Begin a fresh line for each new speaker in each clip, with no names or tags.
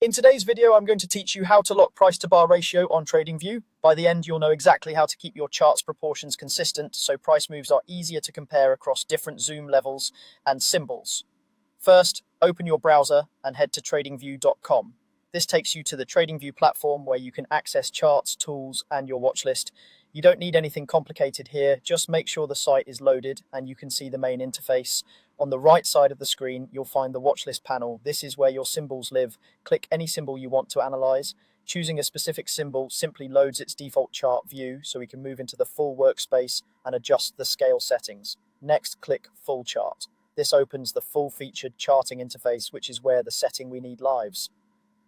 In today's video, I'm going to teach you how to lock price to bar ratio on TradingView. By the end, you'll know exactly how to keep your chart's proportions consistent so price moves are easier to compare across different zoom levels and symbols. First, open your browser and head to TradingView.com. This takes you to the TradingView platform where you can access charts, tools, and your watch list. You don't need anything complicated here, just make sure the site is loaded and you can see the main interface. On the right side of the screen, you'll find the watchlist panel. This is where your symbols live. Click any symbol you want to analyze. Choosing a specific symbol simply loads its default chart view so we can move into the full workspace and adjust the scale settings. Next, click Full Chart. This opens the full-featured charting interface, which is where the setting we need lives.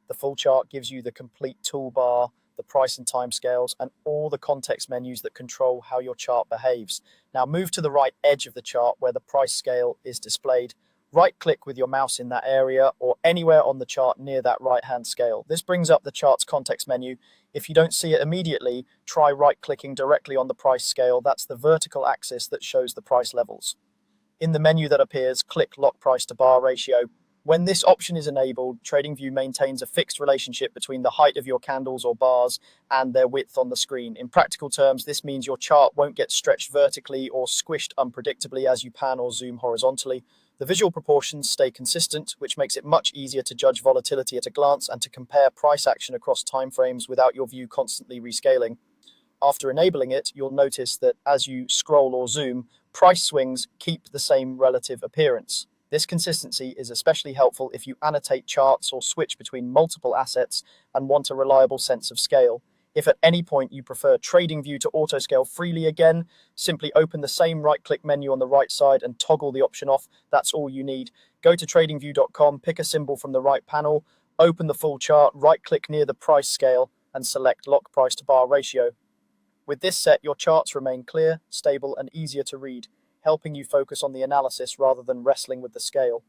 The full chart gives you the complete toolbar, the price and timescales, and all the context menus that control how your chart behaves. Now move to the right edge of the chart where the price scale is displayed. Right-click with your mouse in that area or anywhere on the chart near that right-hand scale. This brings up the chart's context menu. If you don't see it immediately, try right-clicking directly on the price scale. That's the vertical axis that shows the price levels. In the menu that appears, click Lock Price to Bar Ratio. When this option is enabled, TradingView maintains a fixed relationship between the height of your candles or bars and their width on the screen. In practical terms, this means your chart won't get stretched vertically or squished unpredictably as you pan or zoom horizontally. The visual proportions stay consistent, which makes it much easier to judge volatility at a glance and to compare price action across timeframes without your view constantly rescaling. After enabling it, you'll notice that as you scroll or zoom, price swings keep the same relative appearance. This consistency is especially helpful if you annotate charts or switch between multiple assets and want a reliable sense of scale. If at any point you prefer TradingView to auto-scale freely again, simply open the same right-click menu on the right side and toggle the option off. That's all you need. Go to TradingView.com, pick a symbol from the right panel, open the full chart, right-click near the price scale, and select Lock Price to Bar Ratio. With this set, your charts remain clear, stable, and easier to read, helping you focus on the analysis rather than wrestling with the scale.